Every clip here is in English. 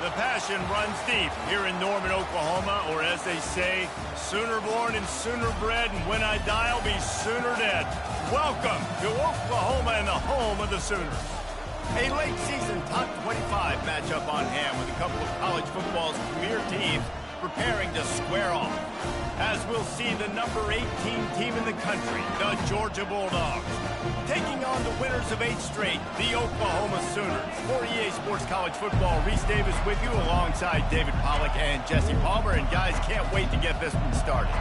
The passion runs deep here in Norman, Oklahoma, or as they say, Sooner born and Sooner bred, and when I die, I'll be Sooner dead. Welcome to Oklahoma and the home of the Sooners. A late season top 25 matchup on hand with a couple of college football's premier teams preparing to square off. As we'll see the number 18 team in the country, the Georgia Bulldogs, taking on the winners of 8 straight, the Oklahoma Sooners. For EA Sports College Football, Reese Davis with you alongside David Pollack and Jesse Palmer. And guys, can't wait to get this one started.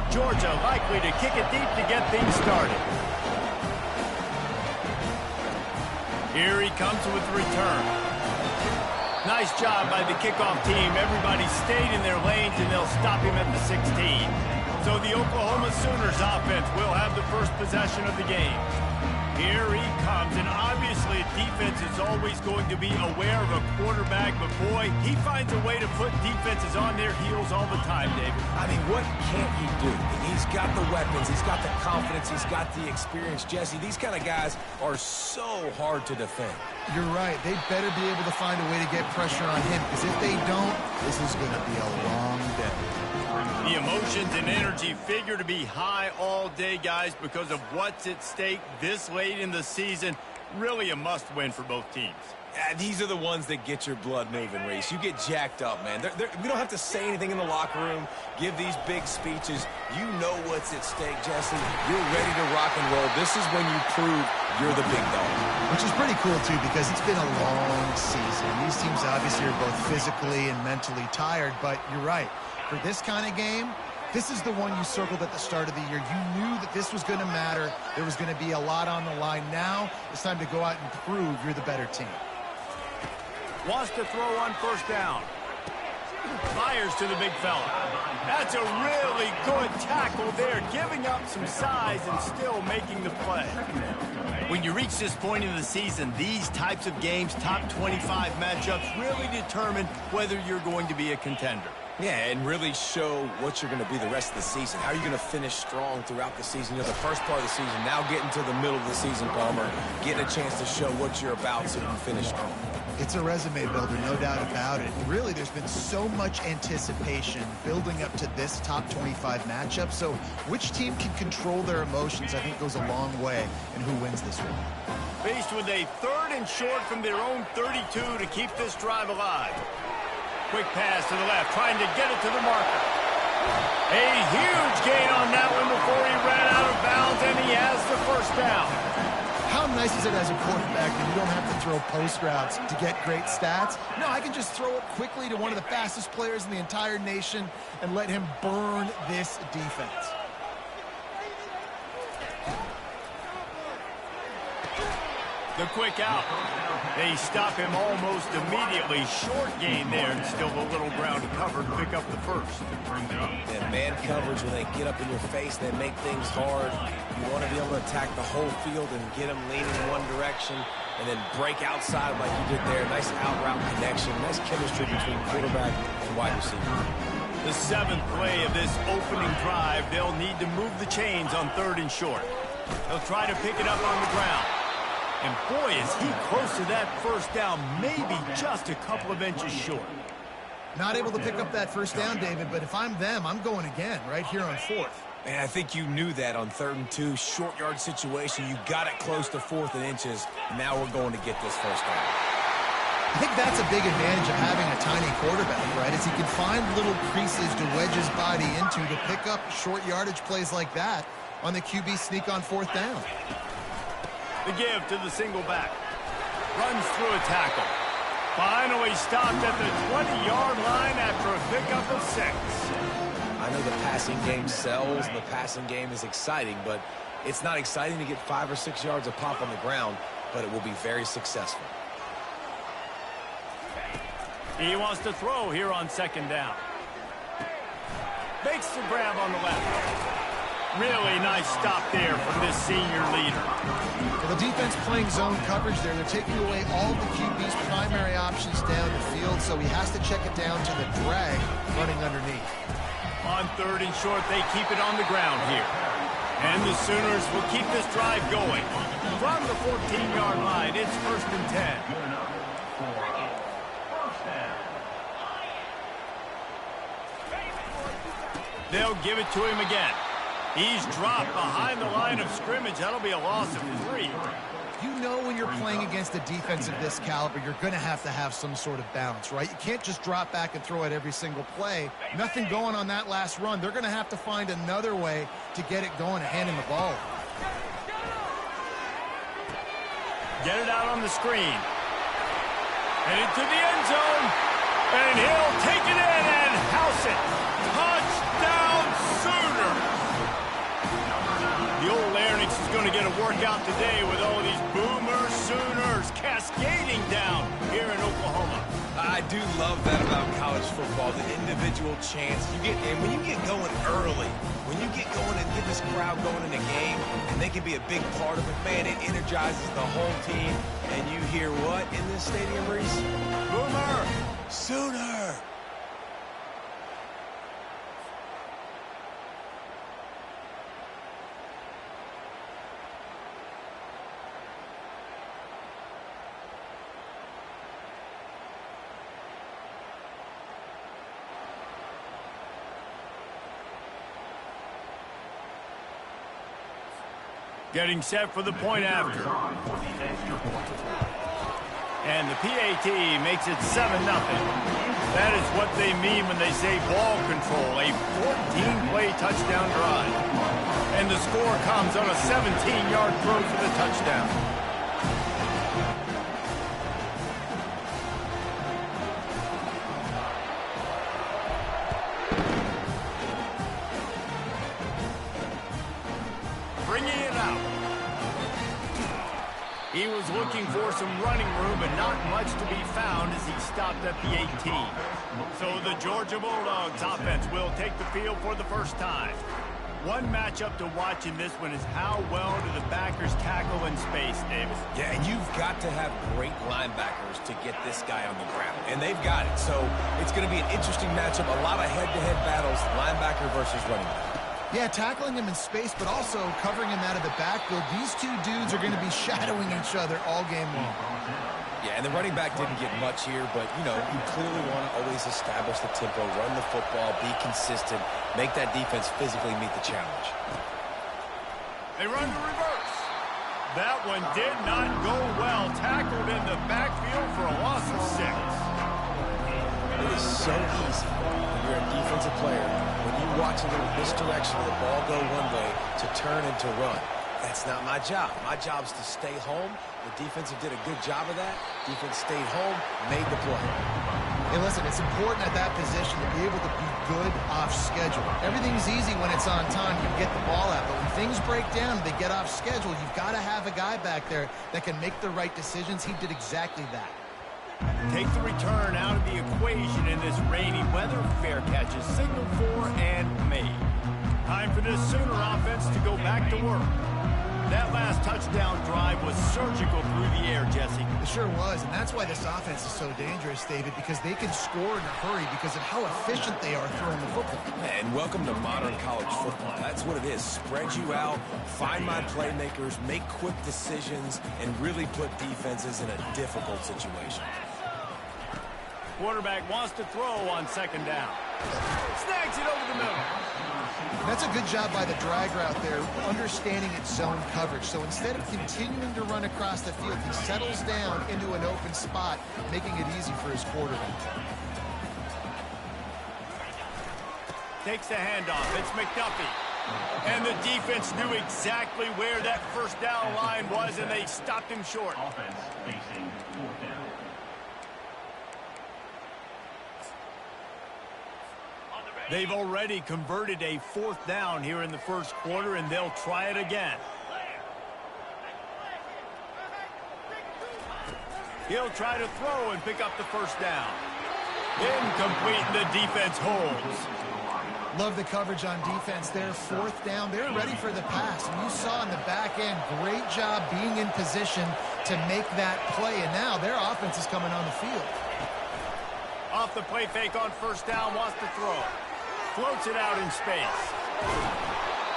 Georgia likely to kick it deep to get things started. Here he comes with the return. Nice job by the kickoff team. Everybody stayed in their lanes, and they'll stop him at the 16. So the Oklahoma Sooners offense will have the first possession of the game. Here he comes, and obviously defense is always going to be aware of a quarterback, but boy, he finds a way to put defenses on their heels all the time, David. I mean, what can't he do? He's got the weapons, he's got the confidence, he's got the experience. Jesse, these kind of guys are so hard to defend. You're right. They better be able to find a way to get pressure on him, because if they don't, this is going to be a long day. The emotions and energy figure to be high all day, guys, because of what's at stake this late in the season. Really a must-win for both teams. Yeah, these are the ones that get your blood moving, Reese. You get jacked up, man. We don't have to say anything in the locker room, give these big speeches. You know what's at stake, Jesse. You're ready to rock and roll. This is when you prove you're the big dog. Which is pretty cool, too, because it's been a long season. These teams obviously are both physically and mentally tired, but you're right. For this kind of game, this is the one you circled at the start of the year. You knew that this was going to matter. There was going to be a lot on the line. Now it's time to go out and prove you're the better team. Wants to throw on first down. Fires to the big fella. That's a really good tackle there, giving up some size and still making the play. When you reach this point in the season, these types of games, top 25 matchups, really determine whether you're going to be a contender. Yeah, and really show what you're going to be the rest of the season. How are you going to finish strong throughout the season? You know, the first part of the season, now getting to the middle of the season, Palmer, getting a chance to show what you're about so you can finish strong. It's a resume builder, no doubt about it. Really, there's been so much anticipation building up to this top 25 matchup. So which team can control their emotions, I think, goes a long way in who wins this one. Faced with a 3rd and short from their own 32 to keep this drive alive. Quick pass to the left, trying to get it to the marker. A huge gain on that one before he ran out of bounds, and he has the first down. How nice is it as a quarterback that you don't have to throw post routes to get great stats? No, I can just throw it quickly to one of the fastest players in the entire nation and let him burn this defense. The quick out. They stop him almost immediately. Short gain there, and still a little ground to cover to pick up the first. Yeah, man coverage, when they get up in your face, they make things hard. You want to be able to attack the whole field and get them leaning in one direction and then break outside like you did there. Nice out route connection. Nice chemistry between quarterback and wide receiver. The 7th play of this opening drive, they'll need to move the chains on 3rd and short. They'll try to pick it up on the ground. And boy, is he close to that first down, maybe just a couple of inches short. Not able to pick up that first down, David, but if I'm them, I'm going again right here on 4th. And I think you knew that on 3rd and 2, short yard situation. You got it close to 4th and inches. Now we're going to get this first down. I think that's a big advantage of having a tiny quarterback, right? Is he can find little creases to wedge his body into to pick up short yardage plays like that on the QB sneak on 4th down. The give to the single back. Runs through a tackle. Finally stopped at the 20-yard line after a pickup of 6. I know the passing game sells, and the passing game is exciting, but it's not exciting to get 5 or 6 yards of pop on the ground, but it will be very successful. He wants to throw here on 2nd down. Makes the grab on the left. Really nice stop there from this senior leader. Well, the defense playing zone coverage there. They're taking away all the QB's primary options down the field, so he has to check it down to the drag running underneath. On 3rd and short, they keep it on the ground here. And the Sooners will keep this drive going. From the 14-yard line, it's 1st and 10. They'll give it to him again. He's dropped behind the line of scrimmage. That'll be a loss of 3. You know when you're playing against a defense of this caliber, you're going to have some sort of balance, right? You can't just drop back and throw it every single play. Nothing going on that last run. They're going to have to find another way to get it going and hand him the ball. Get it out on the screen. Headed to the end zone. And he'll take it in and house it. Touchdown, Sooners! The old Larynx is going to get a workout today with all these Boomer Sooners cascading down here in Oklahoma. I do love that about college football, the individual chance. And when you get going early, when you get going and get this crowd going in a game, and they can be a big part of it, man, it energizes the whole team. And you hear what in this stadium, Reese? Boomer! Sooner! Getting set for the point after. And the PAT makes it 7-0. That is what they mean when they say ball control, a 14-play touchdown drive. And the score comes on a 17-yard throw for the touchdown. He was looking for some running room, but not much to be found as he stopped at the 18. So the Georgia Bulldogs offense will take the field for the first time. One matchup to watch in this one is how well do the backers tackle in space, Davis. Yeah, and you've got to have great linebackers to get this guy on the ground, and they've got it. So it's going to be an interesting matchup, a lot of head-to-head battles, linebacker versus running back. Yeah, tackling him in space, but also covering him out of the backfield. These two dudes are going to be shadowing each other all game long. Yeah, and the running back didn't get much here, but, you know, you clearly want to always establish the tempo, run the football, be consistent, make that defense physically meet the challenge. They run to reverse. That one did not go well. Tackled in the backfield for a loss of 6. It is so easy when you're a defensive player, when you watch a little misdirection of the ball go one way, to turn and to run. That's not my job. My job is to stay home. The defensive did a good job of that. Defense stayed home, made the play. Hey, listen, it's important at that position to be able to be good off schedule. Everything's easy when it's on time. You get the ball out. But when things break down, they get off schedule, you've got to have a guy back there that can make the right decisions. He did exactly that. Take the return out of the equation in this rainy weather. Fair catches signaled for and made. Time for this Sooner offense to go back to work. That last touchdown drive was surgical through the air, Jesse. It sure was, and that's why this offense is so dangerous, David, because they can score in a hurry because of how efficient they are throwing the football. And welcome to modern college football. That's what it is. Spread you out, find my playmakers, make quick decisions, and really put defenses in a difficult situation. Quarterback wants to throw on second down. Snags it over the middle. That's a good job by the drag route there, understanding its zone coverage. So instead of continuing to run across the field, he settles down into an open spot, making it easy for his quarterback. Takes the handoff. It's McDuffie. And the defense knew exactly where that first down line was, and they stopped him short. Offense facing fourth down. They've already converted a fourth down here in the first quarter, and they'll try it again. He'll try to throw and pick up the first down. Incomplete, and the defense holds. Love the coverage on defense there. Fourth down. They're ready for the pass. And you saw in the back end, great job being in position to make that play. And now their offense is coming on the field. Off the play fake on first down, wants to throw. Floats it out in space.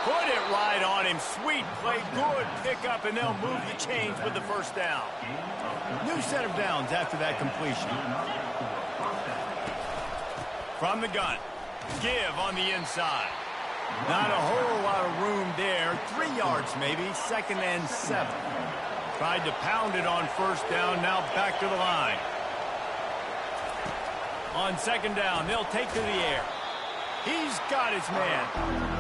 Put it right on him. Sweet play, good pickup, and they'll move the chains with the first down. New set of downs after that completion. From the gun. Give on the inside. Not a whole lot of room there. 3 yards maybe, 2nd and 7. Tried to pound it on first down, now back to the line. On second down, they'll take to the air. He's got his man.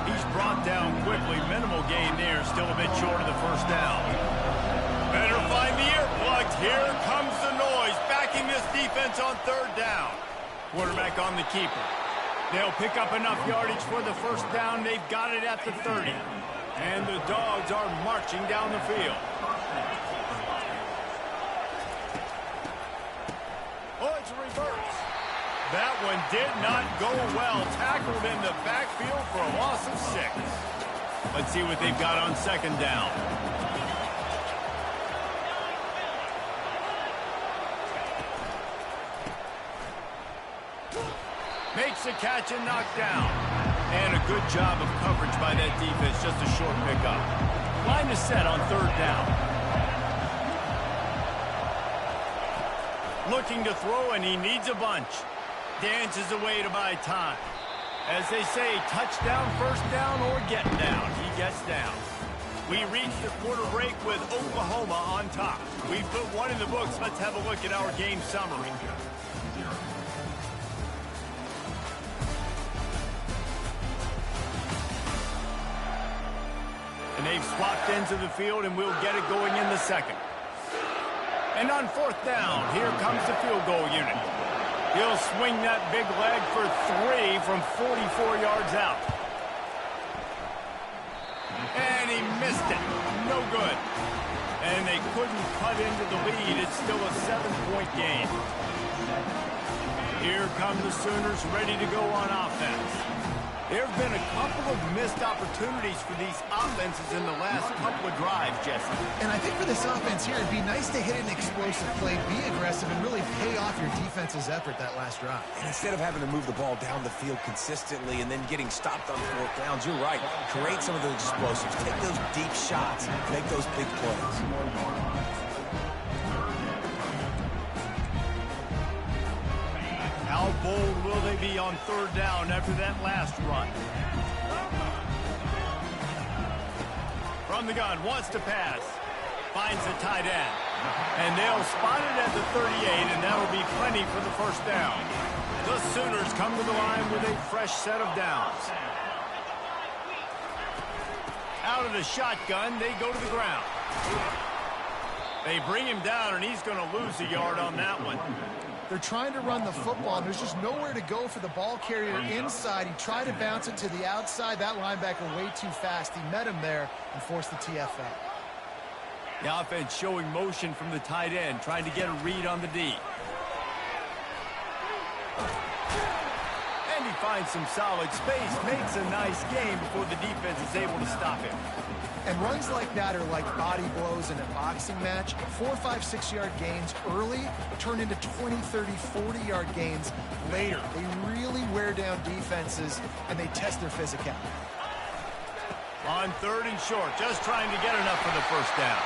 He's brought down quickly. Minimal gain there. Still a bit short of the first down. Better find the earplugs. Here comes the noise. Backing this defense on third down. Quarterback on the keeper. They'll pick up enough yardage for the first down. They've got it at the 30. And the Dogs are marching down the field. Oh, it's a reverse. That one did not go well. Tackled in the backfield for a loss of 6. Let's see what they've got on second down. Makes the catch and knocked down. And a good job of coverage by that defense. Just a short pickup. Line is set on third down. Looking to throw, and he needs a bunch. Dances away to buy time. As they say, touchdown, first down, or get down. He gets down. We reach the quarter break with Oklahoma on top. We've put one in the books. Let's have a look at our game summary. And they've swapped ends of the field, and we'll get it going in the second. And on fourth down, here comes the field goal unit. He'll swing that big leg for 3 from 44 yards out. And he misses missed it. No good. And they couldn't cut into the lead. It's still a 7-point game. Here come the Sooners ready to go on offense. There have been a couple of missed opportunities for these offenses in the last couple of drives, Jesse. And I think for this offense here, it'd be nice to hit an explosive play, be aggressive, and really pay off your defense's effort that last drive. And instead of having to move the ball down the field consistently and then getting stopped on fourth downs, you're right. Create some of those explosives. Take those deep shots. Make those big plays. How bold will they be on third down after that last run? From the gun, wants to pass. Finds the tight end. And they'll spot it at the 38, and that'll be plenty for the first down. The Sooners come to the line with a fresh set of downs. Out of the shotgun, they go to the ground. They bring him down, and he's going to lose a yard on that one. They're trying to run the football, and there's just nowhere to go for the ball carrier inside. He tried to bounce it to the outside. That linebacker way too fast. He met him there and forced the TFL. The offense showing motion from the tight end, trying to get a read on the D. And he finds some solid space, makes a nice game before the defense is able to stop him. And runs like that are like body blows in a boxing match. 4, 5, 6-yard gains early turn into 20, 30, 40-yard gains later. They really wear down defenses, and they test their physicality. On third and short, just trying to get enough for the first down.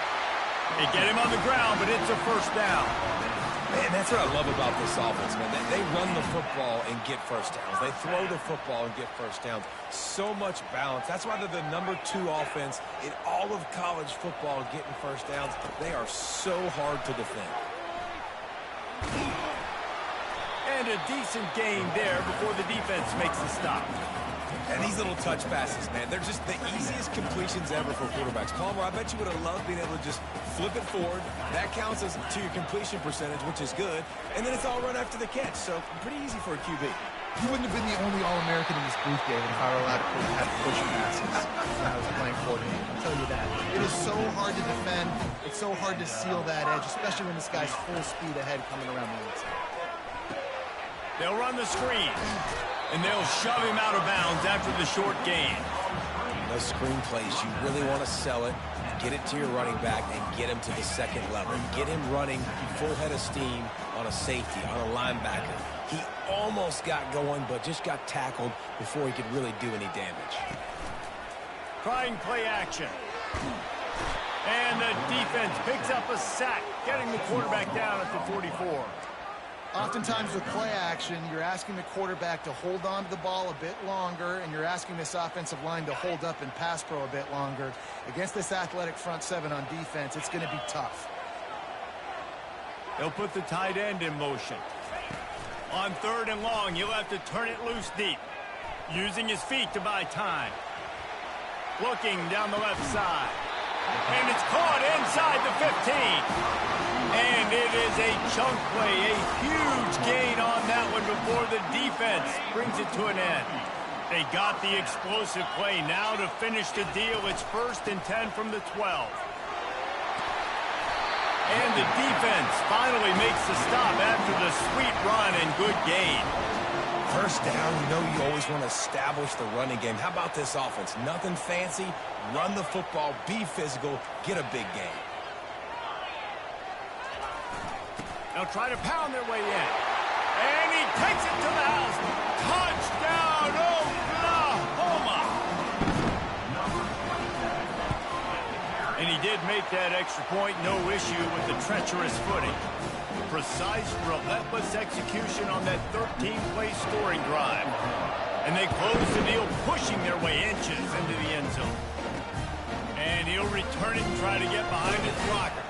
They get him on the ground, but it's a first down. Man, that's what I love about this offense, man. They run the football and get first downs. They throw the football and get first downs. So much balance. That's why they're the #2 offense in all of college football getting first downs. They are so hard to defend. And a decent gain there before the defense makes the stop. And these little touch passes, man, they're just the easiest completions ever for quarterbacks. Palmer, I bet you would have loved being able to just flip it forward. That counts as to your completion percentage, which is good. And then it's all run after the catch, so pretty easy for a QB. You wouldn't have been the only All-American in this booth, David, if I were allowed to have pushing passes when I was playing coordinator. I'll tell you that. It is so hard to defend. It's so hard to seal that edge, especially when this guy's full speed ahead coming around the inside. They'll run the screen. And they'll shove him out of bounds after the short gain. Those screen plays, you really want to sell it, get it to your running back, and get him to the second level. Get him running full head of steam on a safety, on a linebacker. He almost got going, but just got tackled before he could really do any damage. Trying play action. And the defense picks up a sack, getting the quarterback down at the 44. Oftentimes with play action, you're asking the quarterback to hold on to the ball a bit longer, and you're asking this offensive line to hold up and pass pro a bit longer. Against this athletic front seven on defense, it's going to be tough. They'll put the tight end in motion. On third and long, he'll have to turn it loose deep. Using his feet to buy time. Looking down the left side. And it's caught inside the 15. And it is a chunk play, a huge gain on that one before the defense brings it to an end. They got the explosive play. Now to finish the deal, it's 1st and 10 from the 12. And the defense finally makes the stop after the sweet run and good gain. First down, you know you always want to establish the running game. How about this offense? Nothing fancy. Run the football, be physical, get a big gain. They'll try to pound their way in. And he takes it to the house. Touchdown, Oklahoma! And he did make that extra point. No issue with the treacherous footing. Precise, relentless execution on that 13-play scoring drive. And they close the deal, pushing their way inches into the end zone. And he'll return it and try to get behind his blockers.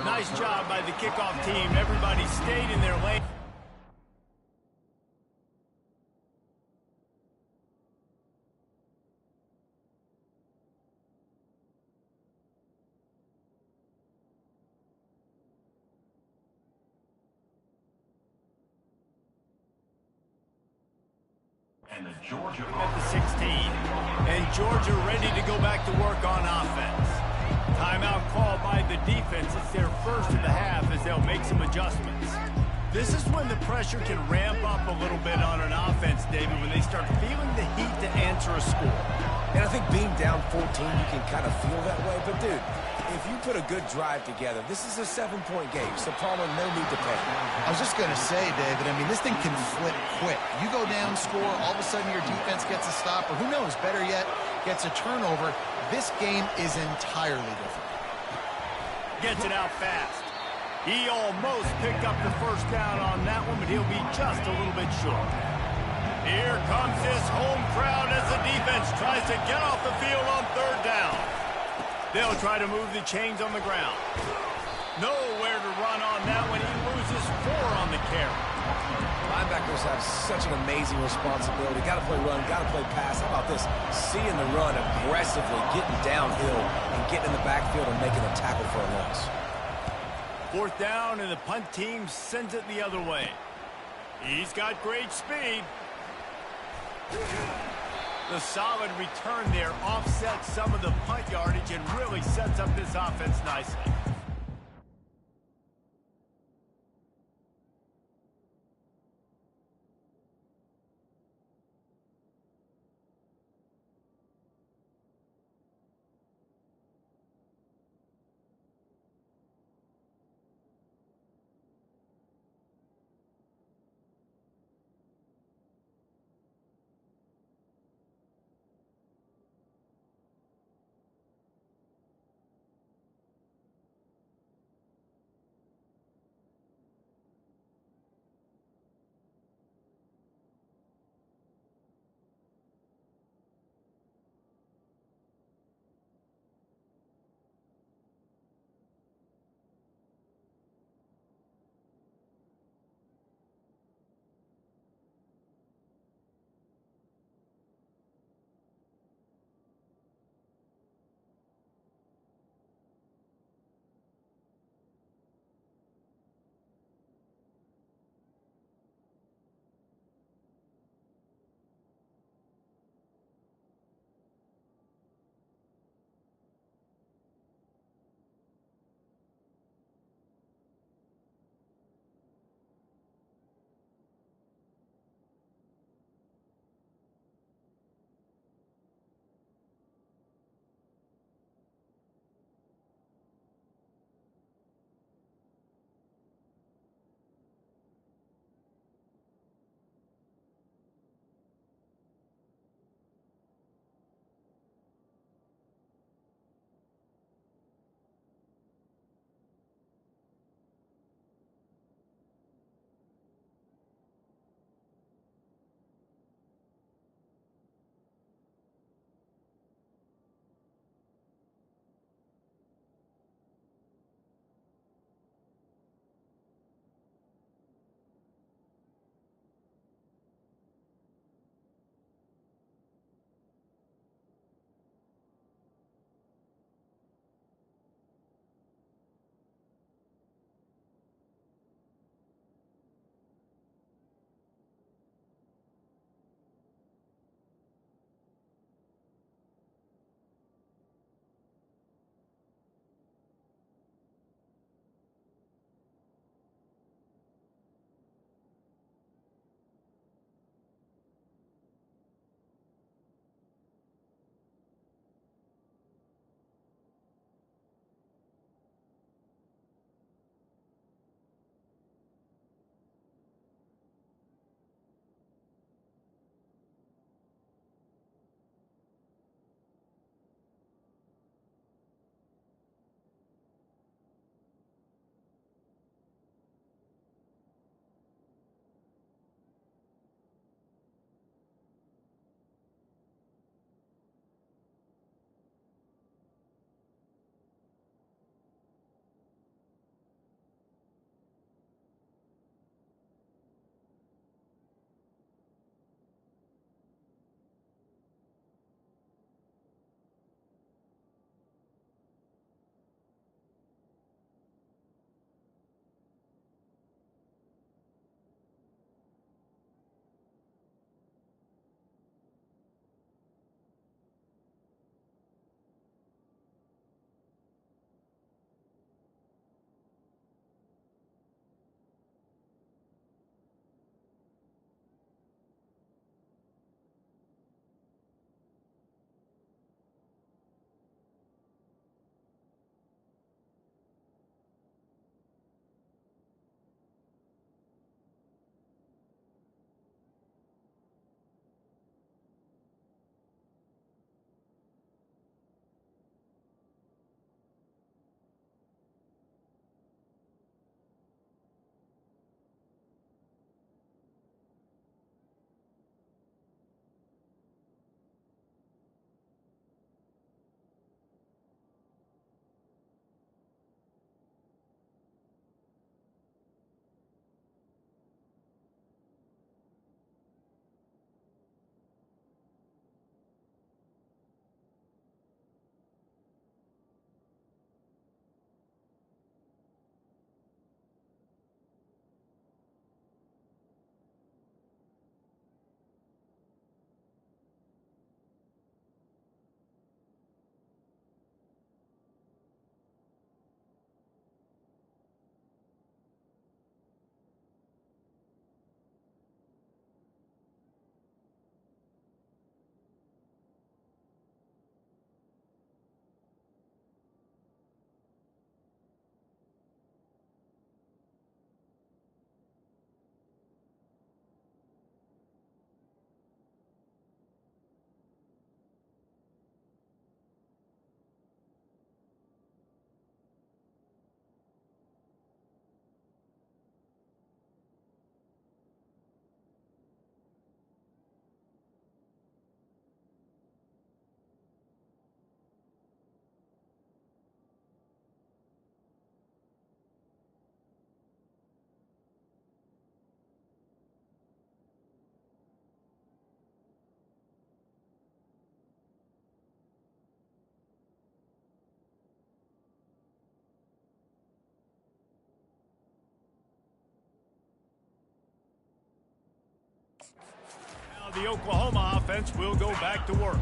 Nice job by the kickoff team. Everybody stayed in their lane. And the Georgia At the 16. And Georgia ready to go back to work on offense. the defense, it's their first of the half as they'll make some adjustments. This is when the pressure can ramp up a little bit on an offense, David, when they start feeling the heat to answer a score. And I think being down 14, you can kind of feel that way. But, dude, if you put a good drive together, this is a 7-point game, so Palmer, no need to panic. I was just going to say, David, I mean, this thing can flip quick. You go down, score, all of a sudden your defense gets a stop, or who knows, better yet, gets a turnover. This game is entirely different. Gets it out fast. He almost picked up the first down on that one, but he'll be just a little bit short. Here comes this home crowd as the defense tries to get off the field on third down. They'll try to move the chains on the ground. Nowhere to run on that one. He loses 4 on the carry. Linebackers have such an amazing responsibility. Got to play run, got to play pass. How about this? Seeing the run aggressively, getting downhill, and getting in the backfield and making a tackle for a loss. 4th down, and the punt team sends it the other way. He's got great speed. The solid return there offsets some of the punt yardage and really sets up this offense nicely. Now the Oklahoma offense will go back to work.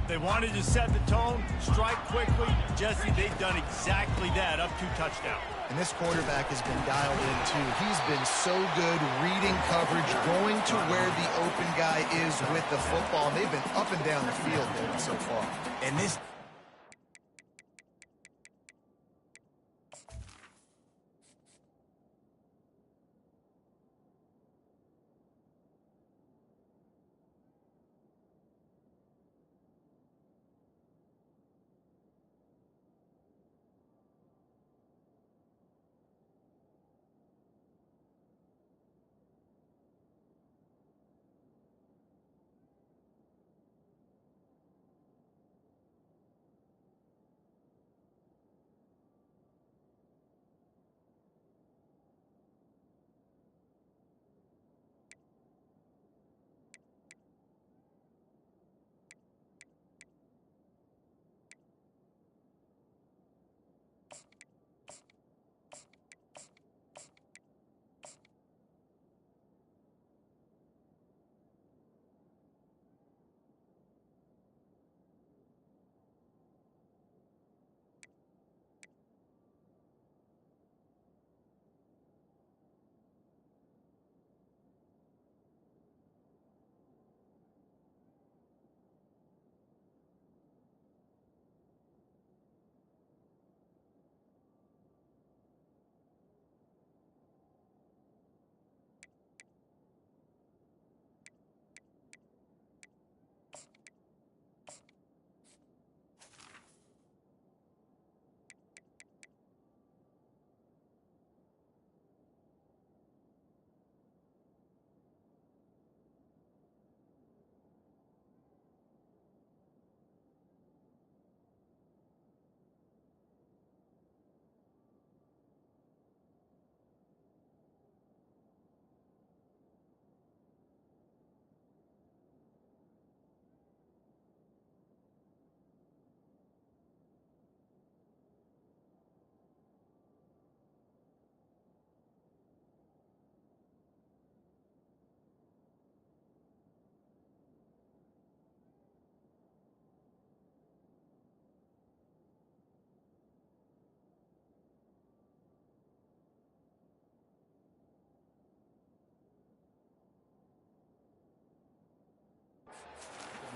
They wanted to set the tone, strike quickly. Jesse, they've done exactly that up to touchdown. And this quarterback has been dialed in, too. He's been so good reading coverage, going to where the open guy is with the football. And they've been up and down the field there so far. And this...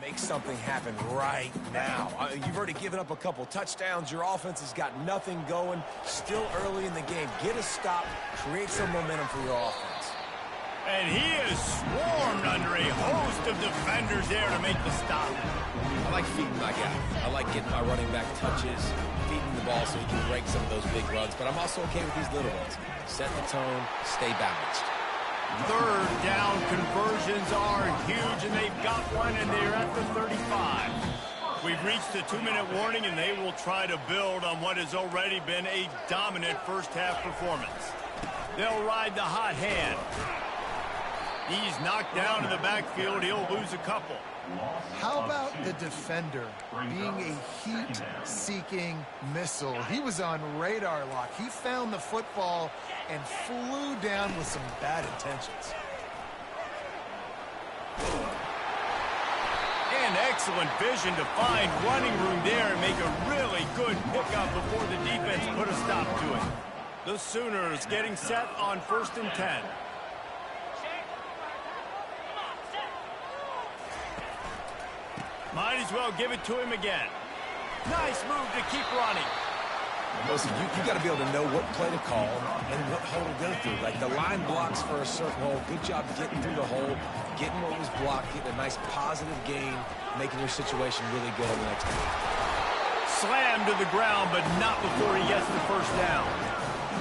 Make something happen right now. You've already given up a couple touchdowns. Your offense has got nothing going. Still early in the game. Get a stop. Create some momentum for your offense. And he is swarmed under a host of defenders there to make the stop. I like feeding my guy. I like getting my running back touches, feeding the ball so he can break some of those big runs. But I'm also okay with these little ones. Set the tone. Stay balanced. Third down conversions are huge, and they've got one, and they're at the 35. We've reached the 2-minute warning, and they will try to build on what has already been a dominant first-half performance. They'll ride the hot hand. He's knocked down in the backfield. He'll lose a couple. How about the defender being a heat-seeking missile? He was on radar lock. He found the football and flew down with some bad intentions. And excellent vision to find running room there and make a really good pickup before the defense put a stop to it. The Sooners getting set on 1st and 10. Might as well give it to him again. Nice move to keep running. Listen, you got to be able to know what play to call and what hole to go through. Like the line blocks for a certain hole. Good job getting through the hole, getting what was blocked, getting a nice positive gain, making your situation really good on the next one. Slammed to the ground, but not before he gets the first down.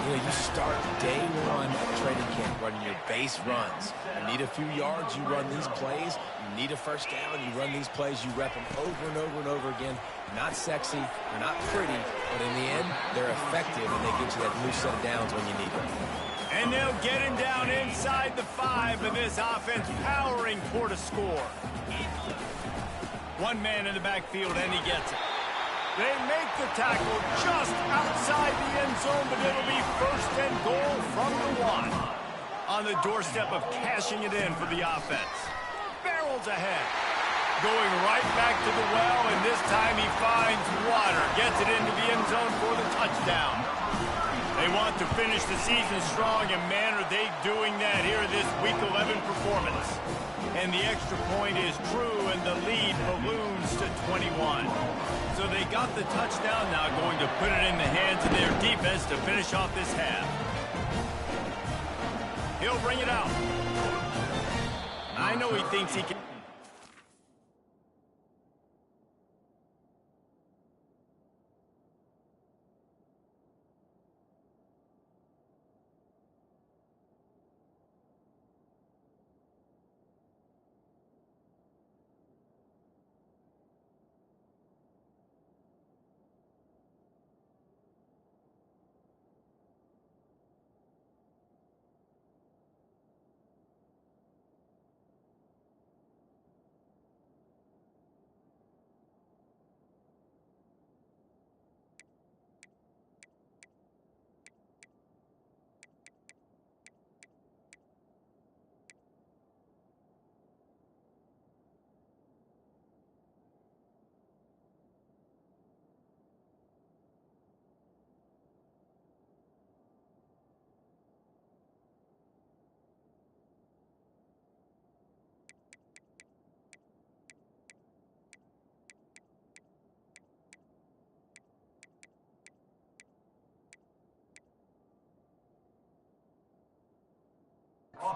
You know, you start day one at training camp running your base runs. You need a few yards, you run these plays. You need a first down, you run these plays. You rep them over and over and over again. Not sexy, they're not pretty, but in the end, they're effective, and they get you that new set of downs when you need them. And they'll get him down inside the 5, and this offense powering toward a score. One man in the backfield, and he gets it. They make the tackle just outside the end zone, but it'll be 1st and goal from the 1. On the doorstep of cashing it in for the offense. Barrel pulls ahead. Going right back to the well, and this time he finds water. Gets it into the end zone for the touchdown. They want to finish the season strong, and man, are they doing that here in this Week 11 performance. And the extra point is true, and the lead balloons to 21. So they got the touchdown, now going to put it in the hands of their defense to finish off this half. He'll bring it out. I know he thinks he can.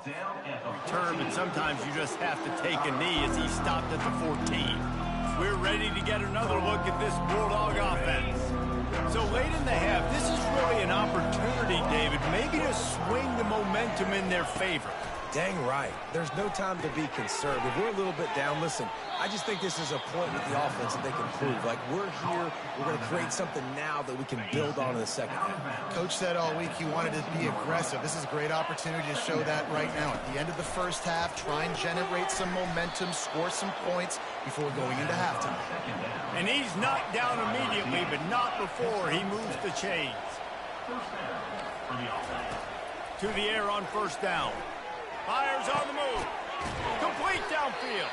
Return, but sometimes you just have to take a knee as he stopped at the 14. We're ready to get another look at this Bulldog offense. So late in the half, this is really an opportunity, David, maybe to swing the momentum in their favor. Dang right. There's no time to be conservative. We're a little bit down. Listen, I just think this is a point with the offense that they can prove. Like, we're here, we're going to create something now that we can build on in the second half. Coach said all week he wanted to be aggressive. This is a great opportunity to show that right now. At the end of the first half, try and generate some momentum, score some points before going into halftime. And he's knocked down immediately, but not before he moves the chains. To the air on first down. Fires on the move. Complete downfield.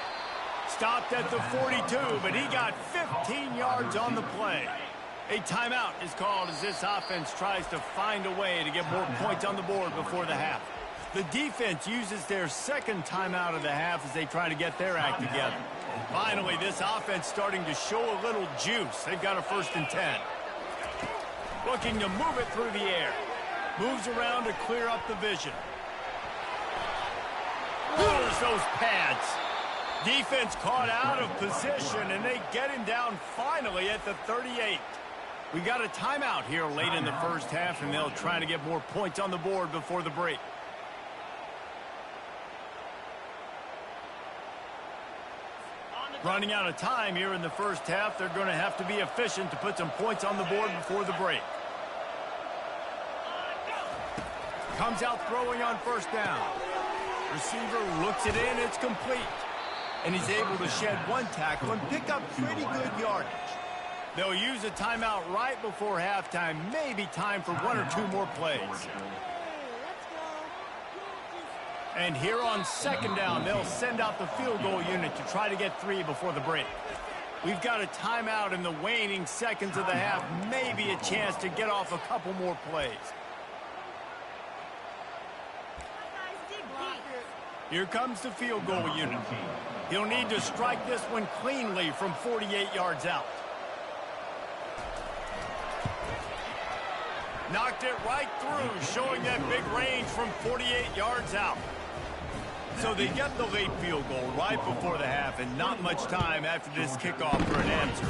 Stopped at the 42, but he got 15 yards on the play. A timeout is called as this offense tries to find a way to get more points on the board before the half. The defense uses their second timeout of the half as they try to get their act together. Finally, this offense starting to show a little juice. They've got a 1st and 10. Looking to move it through the air. Moves around to clear up the vision. Clears those pads. Defense caught out of position, and they get him down finally at the 38. We got a timeout here late in the first half, and they'll try to get more points on the board before the break. Running out of time here in the first half, they're going to have to be efficient to put some points on the board before the break. Comes out throwing on first down. Receiver looks it in, it's complete. And he's able to shed one tackle and pick up pretty good yardage. They'll use a timeout right before halftime, maybe time for 1 or 2 more plays. And here on second down, they'll send out the field goal unit to try to get 3 before the break. We've got a timeout in the waning seconds of the half, maybe a chance to get off a couple more plays. Here comes the field goal unit. He'll need to strike this one cleanly from 48 yards out. Knocked it right through, showing that big range from 48 yards out. So they get the late field goal right before the half, and not much time after this kickoff for an answer.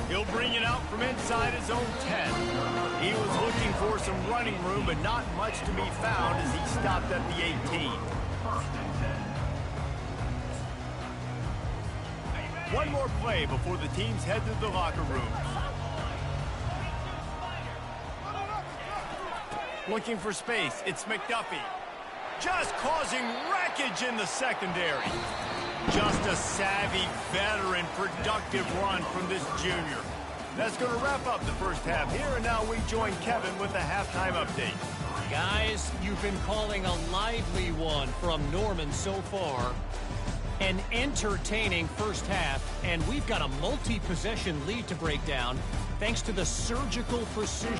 He'll bring it out from inside his own 10. He was looking for some running room, but not much to be found as he stopped at the 18. One more play before the teams head to the locker room. Looking for space, it's McDuffie. Just causing wreckage in the secondary. Just a savvy, veteran, productive run from this junior. That's going to wrap up the first half here, and now we join Kevin with the halftime update. Guys, you've been calling a lively one from Norman so far. An entertaining first half, and we've got a multi-possession lead to break down thanks to the surgical precision.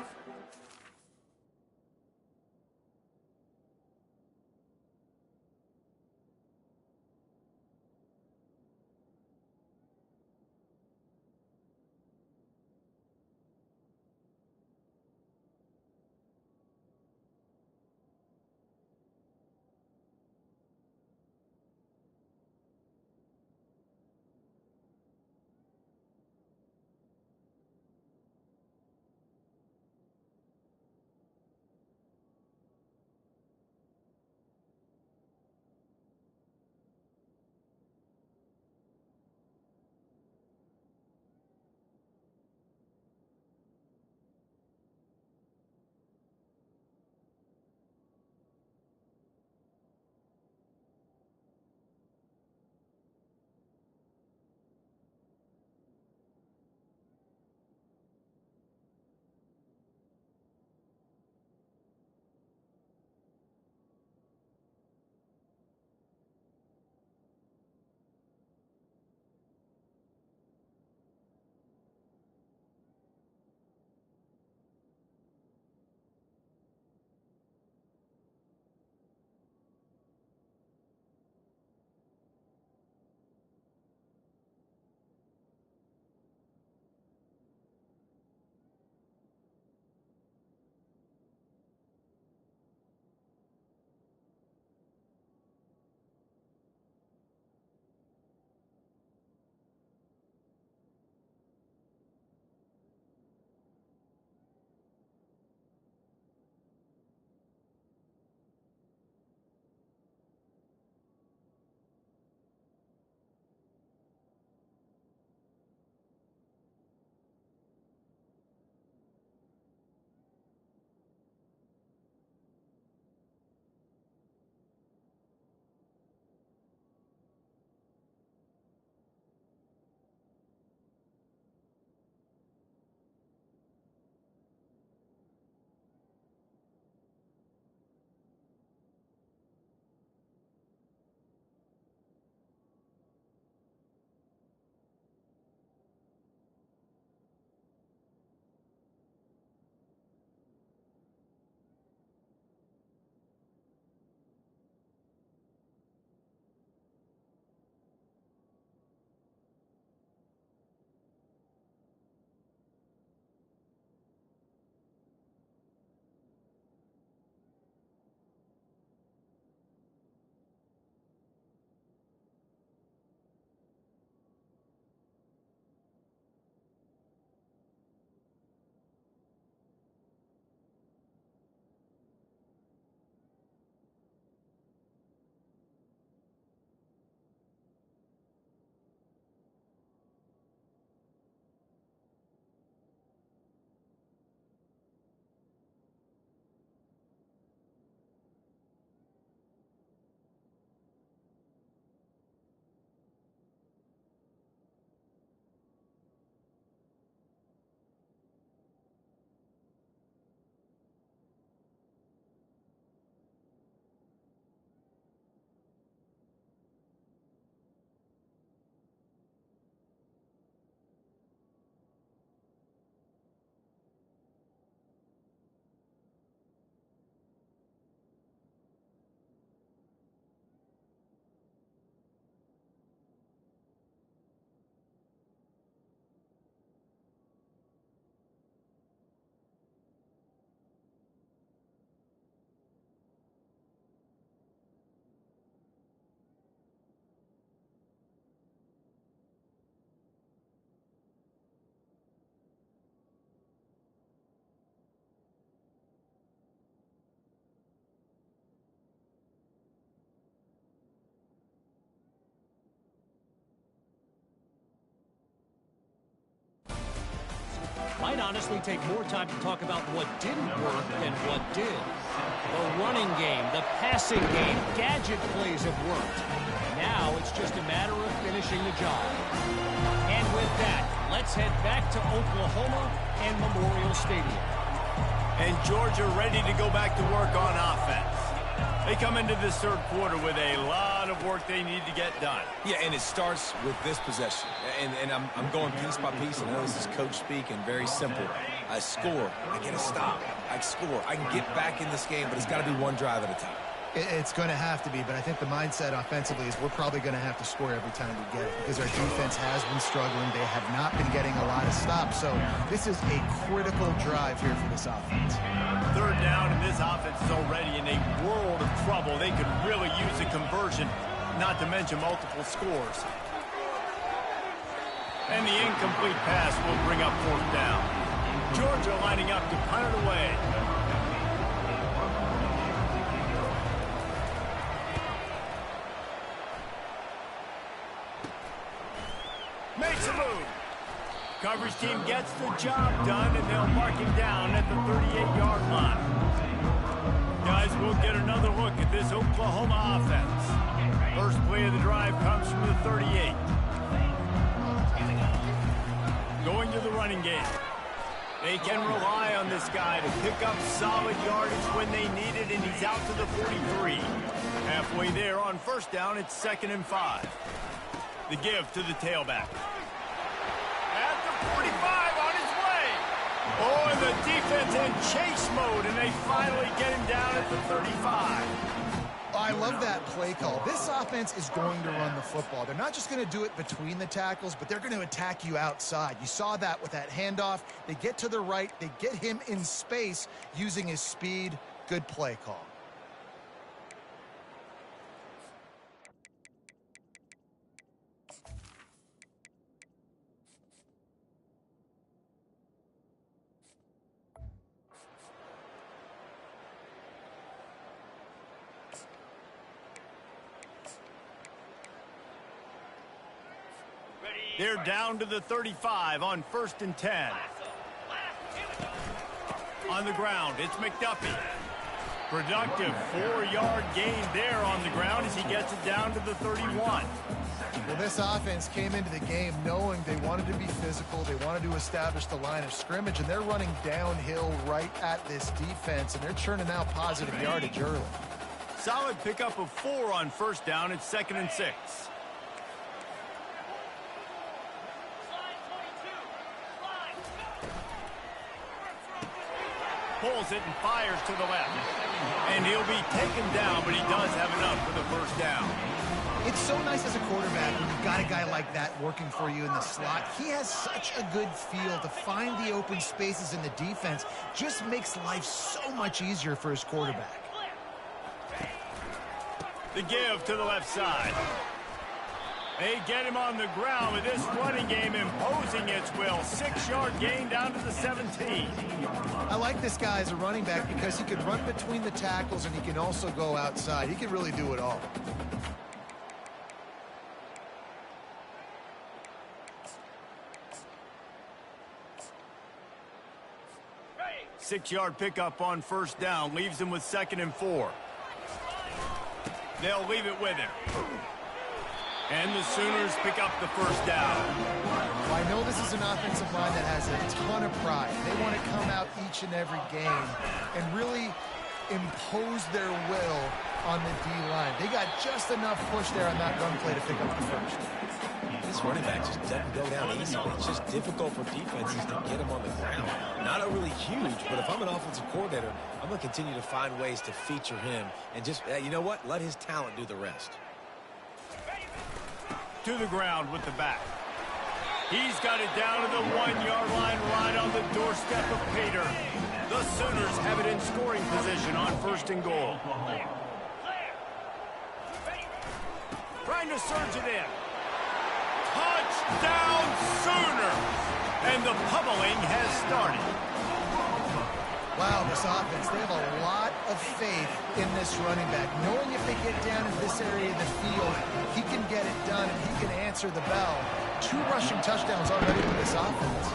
Might honestly take more time to talk about what didn't work than what did. The running game, the passing game, gadget plays have worked. Now it's just a matter of finishing the job. And with that, let's head back to Oklahoma and Memorial Stadium. And Georgia ready to go back to work on offense. They come into this third quarter with a lot of work they need to get done. Yeah, and it starts with this possession. And I'm going piece by piece. I know this is coach speak and very simple. I score. I get a stop. I score. I can get back in this game, but it's got to be one drive at a time. It's going to have to be, but I think the mindset offensively is we're probably going to have to score every time we get it because our defense has been struggling. They have not been getting a lot of stops, so this is a critical drive here for this offense. Third down, and this offense is already in a world of trouble. They could really use a conversion, not to mention multiple scores. And the incomplete pass will bring up fourth down. Georgia lining up to punt it away. Makes a move. Coverage team gets the job done, and they'll mark him down at the 38-yard line. Guys, we'll get another look at this Oklahoma offense. First play of the drive comes from the 38. Going to the running game. They can rely on this guy to pick up solid yardage when they need it, and he's out to the 43. Halfway there on first down, it's 2nd and 5. The give to the tailback. At the 45 on his way. Oh, and the defense in chase mode, and they finally get him down at the 35. I love that play call. This offense is going to run the football. They're not just going to do it between the tackles, but they're going to attack you outside. You saw that with that handoff. They get to the right. They get him in space using his speed. Good play call. They're down to the 35 on 1st and 10. On the ground, it's McDuffie. Productive 4-yard gain there on the ground as he gets it down to the 31. Well, this offense came into the game knowing they wanted to be physical. They wanted to establish the line of scrimmage, and they're running downhill right at this defense, and they're churning out positive yardage early. Solid pickup of 4 on first down. It's 2nd and 6. Pulls it and fires to the left. And he'll be taken down, but he does have enough for the first down. It's so nice as a quarterback when you've got a guy like that working for you in the slot. He has such a good feel to find the open spaces in the defense. Just makes life so much easier for his quarterback. The give to the left side. They get him on the ground with this running game imposing its will. 6-yard gain down to the 17. I like this guy as a running back because he can run between the tackles and he can also go outside. He can really do it all. Six-yard pickup on first down leaves him with 2nd and 4. They'll leave it with him. And the Sooners pick up the first down. Well, I know this is an offensive line that has a ton of pride. They want to come out each and every game and really impose their will on the D-line. They got just enough push there on that run play to pick up the first. This running back just doesn't go down easily. It's just difficult for defenses to get him on the ground. Not a really huge, but if I'm an offensive coordinator, I'm going to continue to find ways to feature him and just, you know what, let his talent do the rest. To the ground with the back. He's got it down to the 1-yard line right on the doorstep of Pater. The Sooners have it in scoring position on 1st and goal. Trying to surge it in. Touchdown Sooners! And the pummeling has started. Wow, this offense, they have a lot of faith in this running back. Knowing if they get down in this area of the field, he can get it done and he can answer the bell. 2 rushing touchdowns already for this offense.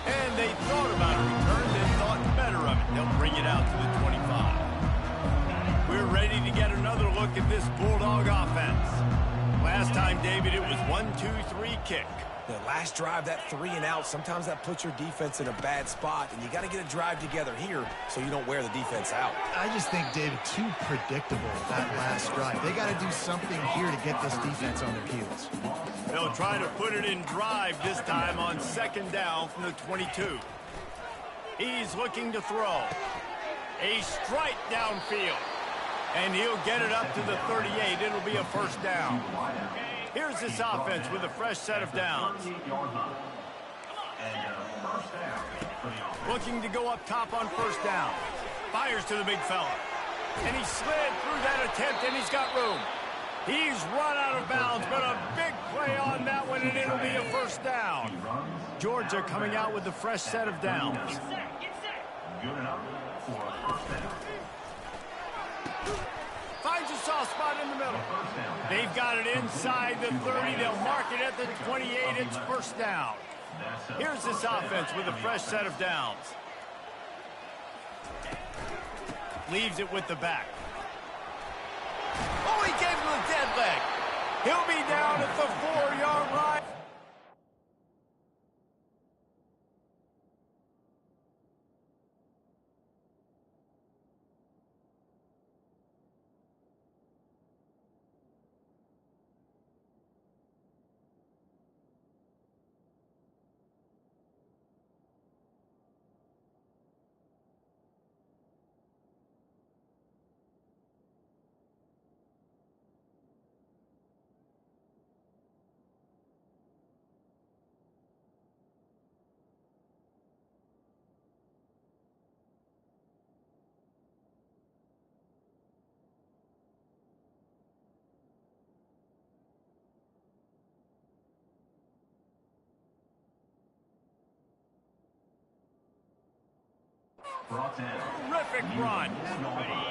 And they thought about a return, then thought better of it. They'll bring it out to the 25. We're ready to get another look at this Bulldog offense. Last time, David, it was 1-2-3 kick. The last drive, that 3 and out, sometimes that puts your defense in a bad spot, and you got to get a drive together here so you don't wear the defense out. I just think, David, too predictable that last drive. They got to do something here to get this defense on their heels. They'll try to put it in drive this time on 2nd down from the 22. He's looking to throw. A strike downfield. And he'll get it up to the 38. It'll be a 1st down. Here's this offense with a fresh set of downs. Looking to go up top on 1st down. Fires to the big fella. And he slid through that attempt, and he's got room. He's run out of bounds, but a big play on that one, and it'll be a 1st down. Georgia coming out with a fresh set of downs. Good enough for a 1st down. Finds a soft spot in the middle. They've got it inside the 30. They'll mark it at the 28. It's 1st down. Here's this offense with a fresh set of downs. Leaves it with the back. Oh, he gave him a dead leg. He'll be down at the 4-yard line. Terrific run.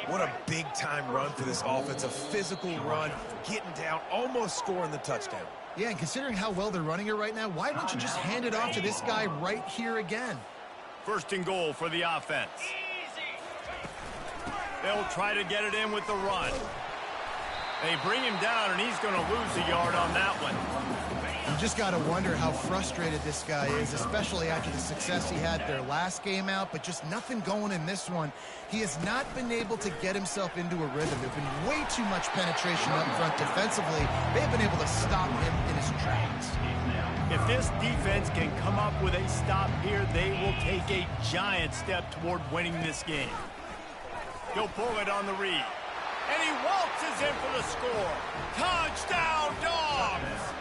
What a big-time run for this offense. A physical run, getting down, almost scoring the touchdown. Yeah, and considering how well they're running it right now, why don't you just hand it off to this guy right here again? 1st and goal for the offense. They'll try to get it in with the run. They bring him down, and he's going to lose a yard on that one. You just got to wonder how frustrated this guy is, especially after the success he had their last game out, but just nothing going in this one. He has not been able to get himself into a rhythm. There's been way too much penetration up front defensively. They've been able to stop him in his tracks. If this defense can come up with a stop here, they will take a giant step toward winning this game. He'll pull it on the read. And he waltzes in for the score. Touchdown, Dogs!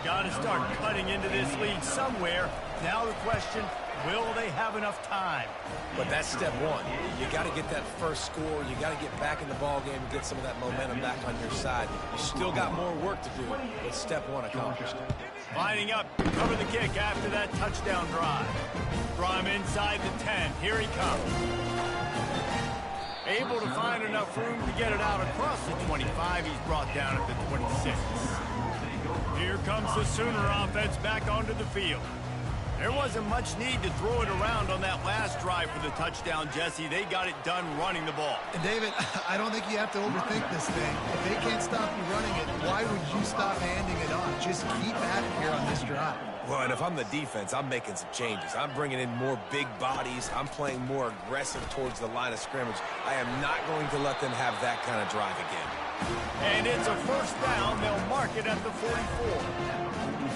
Got to start cutting into this lead somewhere. Now the question, will they have enough time? But that's step one. You got to get that first score. You got to get back in the ball game and get some of that momentum back on your side. You still got more work to do, but step one accomplished. Lining up to cover the kick after that touchdown drive. Draw him inside the 10. Here he comes. Able to find enough room to get it out across the 25. He's brought down at the 26. Here comes the Sooner offense back onto the field. There wasn't much need to throw it around on that last drive for the touchdown, Jesse. They got it done running the ball. And David, I don't think you have to overthink this thing. If they can't stop you running it, why would you stop handing it off? Just keep at it here on this drive. Well, and if I'm the defense, I'm making some changes. I'm bringing in more big bodies. I'm playing more aggressive towards the line of scrimmage. I am not going to let them have that kind of drive again. And it's a 1st down. They'll mark it at the 44.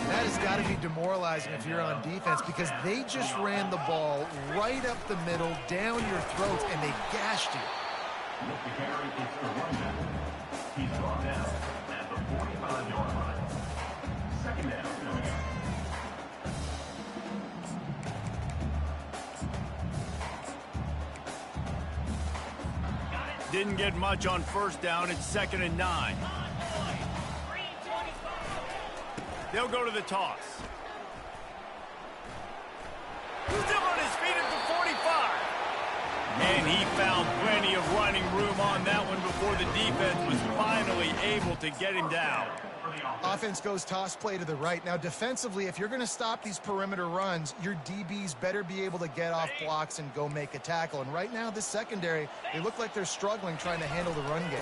That has got to be demoralizing if you're on defense because they just ran the ball right up the middle, down your throats, and they gashed you. With the carry, it's the running. He's brought down at the 45-yard line. 2nd down. Didn't get much on 1st down. It's 2nd and 9. They'll go to the toss. Still on his feet at the 45. And he found plenty of running room on that one before the defense was finally able to get him down. Offense goes toss play to the right. Now, defensively, if you're going to stop these perimeter runs, your DBs better be able to get off blocks and go make a tackle. And right now, this secondary, they look like they're struggling trying to handle the run game.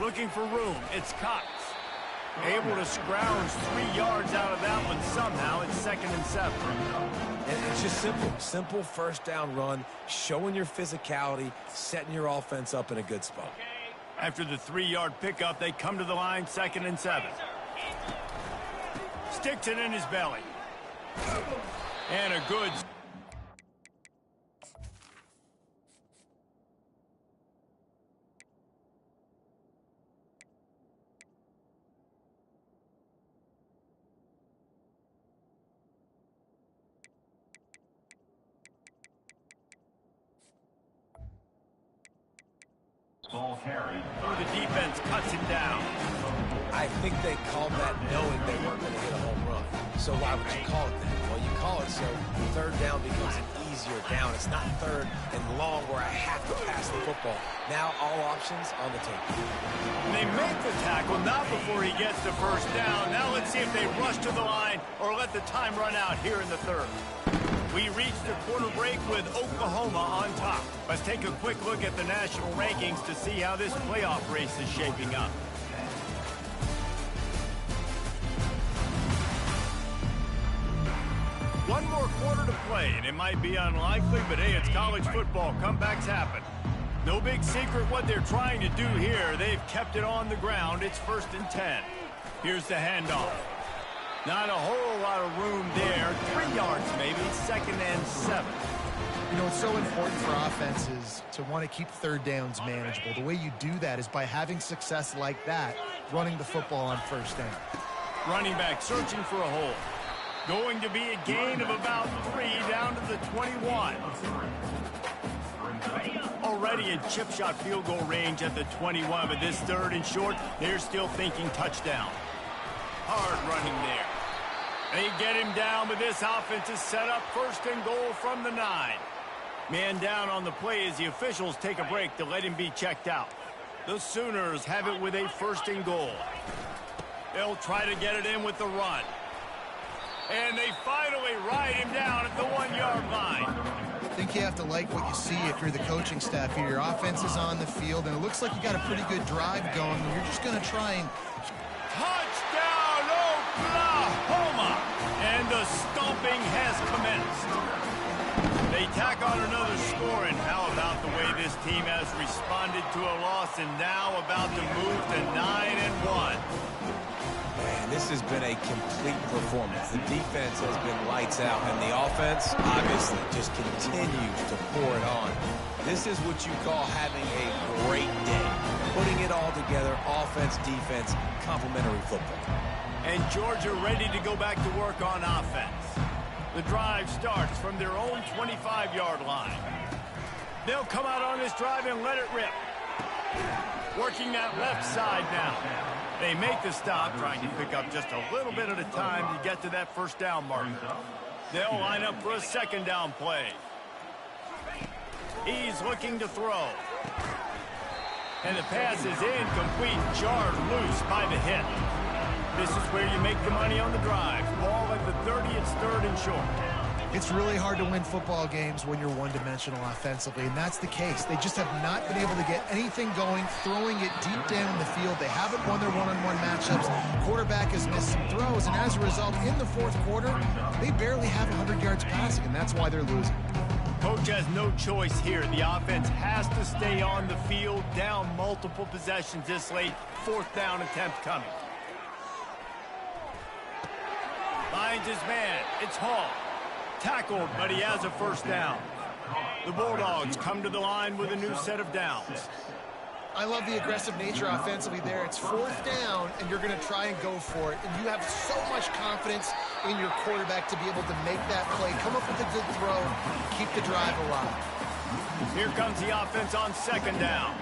Looking for room. It's Cox. Able to scrounge 3 yards out of that one somehow. It's 2nd and 7. And it's just simple. Simple first down run, showing your physicality, setting your offense up in a good spot. After the 3-yard pickup, they come to the line, 2nd and 7. Sticks it in his belly. And a good... Ball carried. The defense cuts him down. I think they called that knowing they weren't going to get a home run. So why would you call it that? Well, you call it so third down becomes an easier down. It's not third and long where I have to pass the football. Now all options on the table. They make the tackle, not before he gets the first down. Now let's see if they rush to the line or let the time run out here in the third. We reach the quarter break with Oklahoma on top. Let's take a quick look at the national rankings to see how this playoff race is shaping up. One more quarter to play, and it might be unlikely, but hey, it's college football. Comebacks happen. No big secret what they're trying to do here. They've kept it on the ground. It's 1st and 10. Here's the handoff. Not a whole lot of room there. 3 yards maybe, 2nd and 7. You know, it's so important for offenses to want to keep third downs manageable. The way you do that is by having success like that, running the football on first down. Running back searching for a hole. Going to be a gain of about 3 down to the 21. Already in chip shot field goal range at the 21, but this 3rd and short, they're still thinking touchdown. Hard running there. They get him down, but this offense is set up 1st and goal from the 9. Man down on the play as the officials take a break to let him be checked out. The Sooners have it with a 1st and goal. They'll try to get it in with the run. And they finally ride him down at the 1-yard line. I think you have to like what you see if you're the coaching staff here. Your offense is on the field, and it looks like you got a pretty good drive going. You're just going to try and... Touchdown, Oklahoma! And the stomping has commenced. They tack on another score, and how about the way this team has responded to a loss and now about to move to 9-1. Man, this has been a complete performance. The defense has been lights out, and the offense obviously just continues to pour it on. This is what you call having a great day. Putting it all together, offense, defense, complementary football. And Georgia ready to go back to work on offense. The drive starts from their own 25-yard line. They'll come out on this drive and let it rip. Working that left side now. They make the stop, trying to pick up just a little bit at a time to get to that 1st down marker. They'll line up for a 2nd down play. He's looking to throw. And the pass is incomplete, jarred loose by the hit. This is where you make the money on the drive. Ball at the 30, it's 3rd and short. It's really hard to win football games when you're one-dimensional offensively, and that's the case. They just have not been able to get anything going, throwing it deep down the field. They haven't won their one-on-one matchups. Quarterback has missed some throws, and as a result, in the 4th quarter, they barely have 100 yards passing, and that's why they're losing. Coach has no choice here. The offense has to stay on the field, down multiple possessions this late. 4th down attempt coming. Finds his man. It's Hall. Tackled, but he has a 1st down. The Bulldogs come to the line with a new set of downs. I love the aggressive nature offensively there. It's 4th down, and you're going to try and go for it. And you have so much confidence in your quarterback to be able to make that play, come up with a good throw, keep the drive alive. Here comes the offense on 2nd down.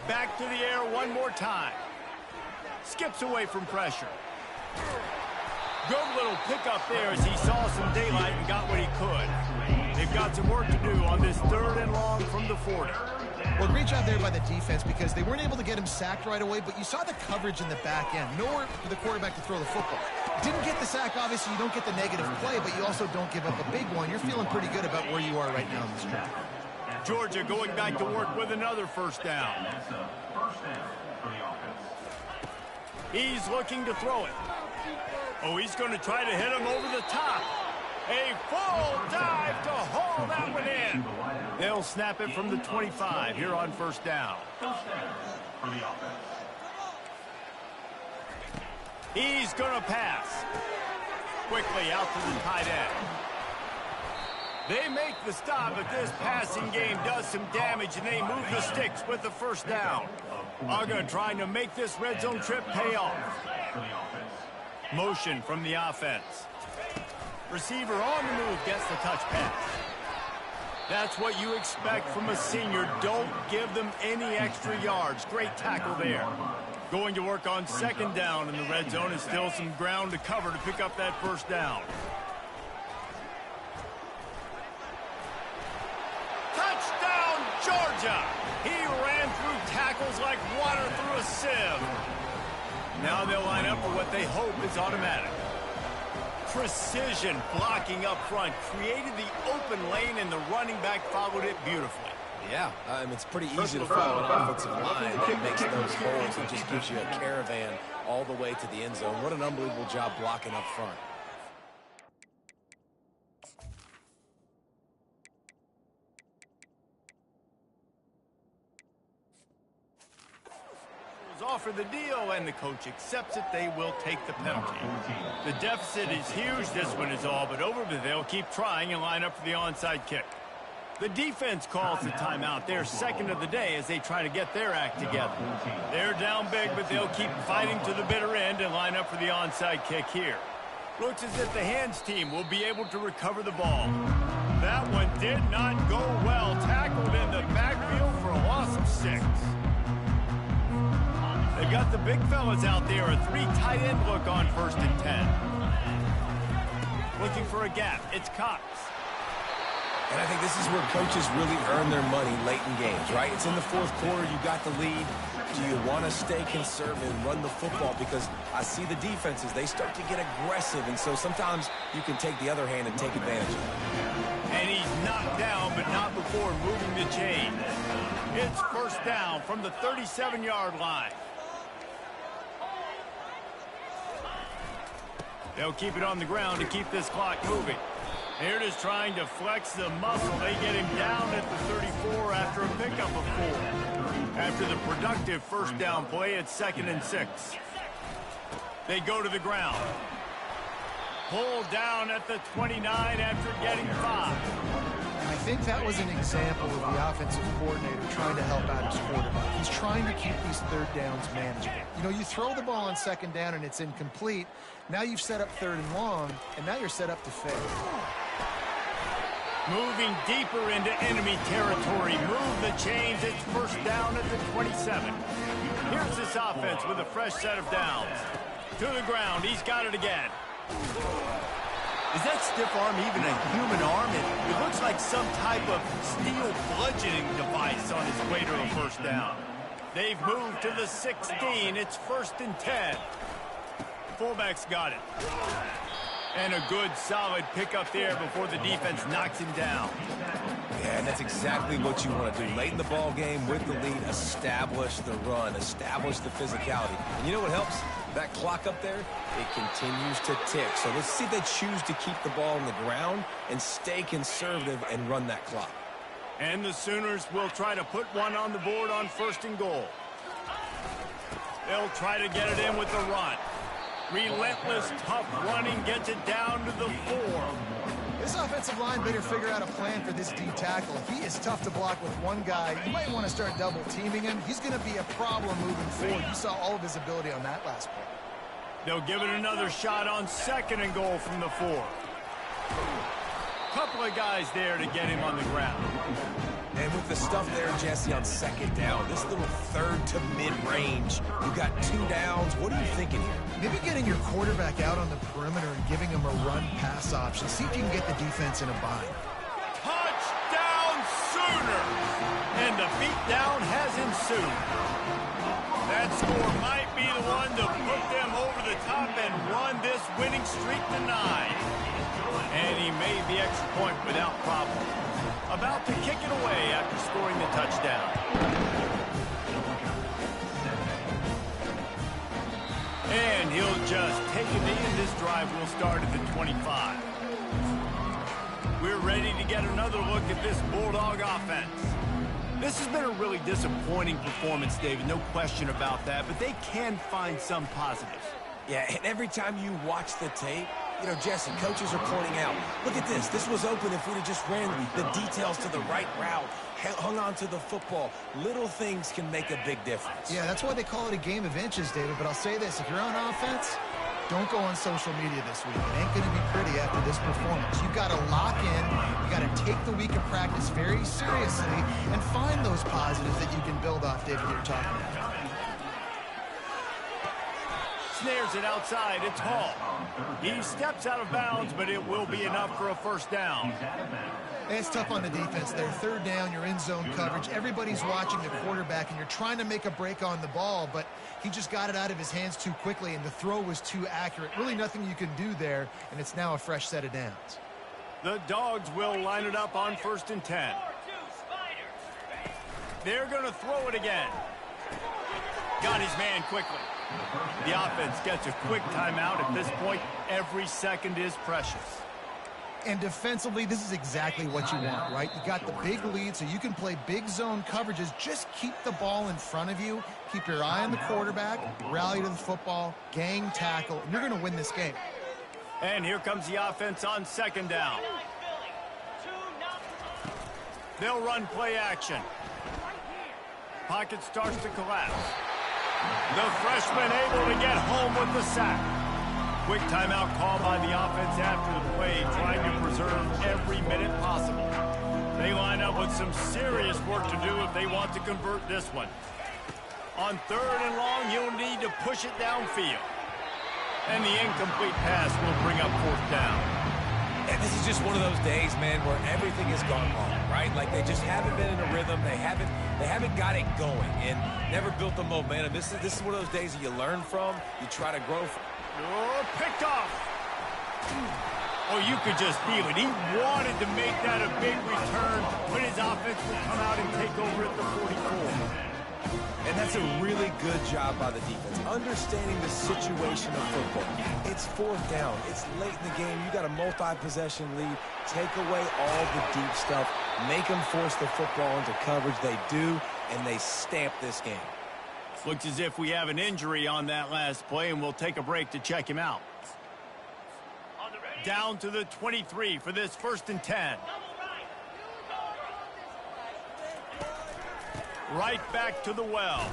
Back to the air one more time. Skips away from pressure. Good little pickup there as he saw some daylight and got what he could. They've got some work to do on this 3rd and long from the 40. Well, great job there by the defense because they weren't able to get him sacked right away, but you saw the coverage in the back end. Nowhere for the quarterback to throw the football. Didn't get the sack, obviously. You don't get the negative play, but you also don't give up a big one. You're feeling pretty good about where you are right now in this drive. Georgia going back to work with another 1st down. for the offense. He's looking to throw it. Oh, he's going to try to hit him over the top. A full dive to haul that one in. They'll snap it from the 25 here on first down. First down for the offense. He's going to pass. Quickly out to the tight end. They make the stop, but this passing game does some damage, and they move the sticks with the first down. Aga trying to make this red zone trip pay off. For the offense. Motion from the offense. Receiver on the move gets the touch pass. That's what you expect from a senior. Don't give them any extra yards. Great tackle there. Going to work on second down in the red zone, and still some ground to cover to pick up that first down. Touchdown, Georgia! He ran through tackles like water through a sieve. Now they'll line up for what they hope is automatic. Precision blocking up front created the open lane, and the running back followed it beautifully. Yeah, it's pretty easy to follow an offensive line that makes those holes and just gives you a caravan all the way to the end zone. What an unbelievable job blocking up front. Offer the deal, and the coach accepts it. They will take the penalty. The deficit is huge. This one is all but over, but they'll keep trying and line up for the onside kick. The defense calls the timeout. They're second of the day as they try to get their act together. They're down big, but they'll keep fighting to the bitter end and line up for the onside kick here. Looks as if the hands team will be able to recover the ball. That one did not go well. Tackled in the backfield for a loss of 6. They've got the big fellas out there. A 3 tight end look on 1st and 10. Looking for a gap. It's Cox. And I think this is where coaches really earn their money late in games, right? It's in the 4th quarter. You got the lead. Do you want to stay conservative and run the football? Because I see the defenses, they start to get aggressive. And so sometimes you can take the other hand and take advantage of it. And he's knocked down, but not before moving the chain. It's first down from the 37-yard line. They'll keep it on the ground to keep this clock moving. Here it is trying to flex the muscle. They get him down at the 34 after a pickup of 4. After the productive first down play, it's 2nd and 6. They go to the ground. Pulled down at the 29 after getting 5. I think that was an example of the offensive coordinator trying to help out his quarterback. He's trying to keep these third downs manageable. You know, you throw the ball on second down and it's incomplete. Now you've set up 3rd and long, and now you're set up to fail. Moving deeper into enemy territory. Move the chains. It's first down at the 27. Here's this offense with a fresh set of downs. To the ground. He's got it again. Is that stiff arm even a human arm? It looks like some type of steel bludgeoning device on his way to a first down. They've moved to the 16. It's 1st and 10. Fullback's got it. And a good, solid pickup there before the defense knocks him down. Yeah, and that's exactly what you want to do. Late in the ball game with the lead, establish the run, establish the physicality. And you know what helps? That clock up there, it continues to tick. So let's see if they choose to keep the ball on the ground and stay conservative and run that clock. And the Sooners will try to put one on the board on 1st and goal. They'll try to get it in with the run. Relentless, tough running gets it down to the 4. This offensive line better figure out a plan for this D tackle. He is tough to block with one guy. You might want to start double teaming him. He's going to be a problem moving forward. You saw all of his ability on that last play. They'll give it another shot on 2nd and goal from the 4. Couple of guys there to get him on the ground. And with the stuff there, Jesse, on 2nd down, this little 3rd to mid-range, you got 2 downs. What are you thinking here? Maybe getting your quarterback out on the perimeter and giving him a run-pass option. See if you can get the defense in a bind. Touchdown, Sooners! And the beatdown has ensued. That score might be the one to put them over the top and run this winning streak to 9. And he made the extra point without problem. About to kick it away after scoring the touchdown. And he'll just take a knee, and this drive will start at the 25. We're ready to get another look at this Bulldog offense. This has been a really disappointing performance, David, no question about that, but they can find some positives. Yeah, and every time you watch the tape, you know, Jesse, coaches are pointing out, look at this. This was open if we'd have just ran the details to the right route, hung on to the football. Little things can make a big difference. Yeah, that's why they call it a game of inches, David. But I'll say this, if you're on offense, don't go on social media this week. It ain't going to be pretty after this performance. You've got to lock in. You got to take the week of practice very seriously and find those positives that you can build off, David, you're talking about. Snares it outside. It's Hall. He steps out of bounds, but it will be enough for a first down. It's tough on the defense there. Third down, you're in zone coverage. Everybody's watching the quarterback, and you're trying to make a break on the ball, but he just got it out of his hands too quickly, and the throw was too accurate. Really nothing you can do there, and it's now a fresh set of downs. The Dogs will line it up on 1st and 10. They're going to throw it again. Got his man quickly. The offense gets a quick timeout. At this point, every second is precious. And defensively, this is exactly what you want, right? You got the big lead, so you can play big zone coverages. Just keep the ball in front of you. Keep your eye on the quarterback. Rally to the football. Gang tackle. And you're going to win this game. And here comes the offense on 2nd down. They'll run play action. Pocket starts to collapse. The freshman able to get home with the sack. Quick timeout call by the offense after the play, trying to preserve every minute possible. They line up with some serious work to do if they want to convert this one. On 3rd and long, you'll need to push it downfield. And the incomplete pass will bring up 4th down. And this is just one of those days, man, where everything has gone wrong, right? Like they just haven't been in a rhythm. They haven't got it going and never built the momentum. This is one of those days that you learn from, you try to grow from. Oh, picked off. Oh, you could just feel it. He wanted to make that a big return when his offense would come out and take over at the 44. And that's a really good job by the defense, understanding the situation of football. It's 4th down. It's late in the game. You got a multi-possession lead. Take away all the deep stuff. Make them force the football into coverage. They do, and they stamp this game. Looks as if we have an injury on that last play, and we'll take a break to check him out. Down to the 23 for this 1st and 10. Right back to the well.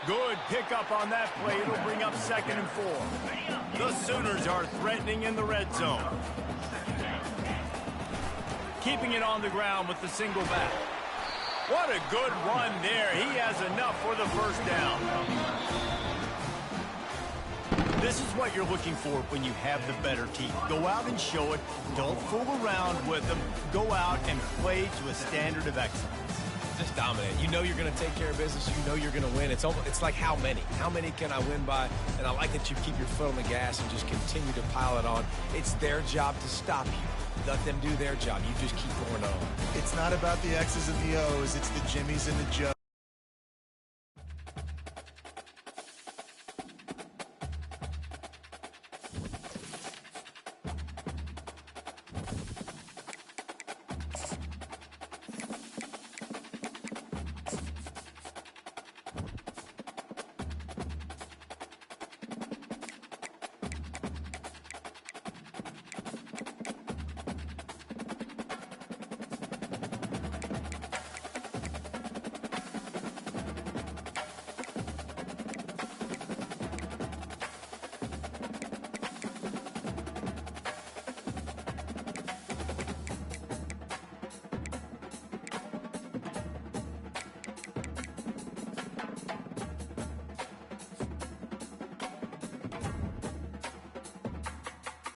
Good pickup on that play. It'll bring up 2nd and 4. The Sooners are threatening in the red zone. Keeping it on the ground with the single back. What a good run there. He has enough for the 1st down. This is what you're looking for when you have the better team. Go out and show it. Don't fool around with them. Go out and play to a standard of excellence. Just dominate. You know you're going to take care of business. You know you're going to win. It's like how many? How many can I win by? And I like that you keep your foot on the gas and just continue to pile it on. It's their job to stop you. Let them do their job. You just keep going on. It's not about the X's and the O's. It's the Jimmies and the Joes.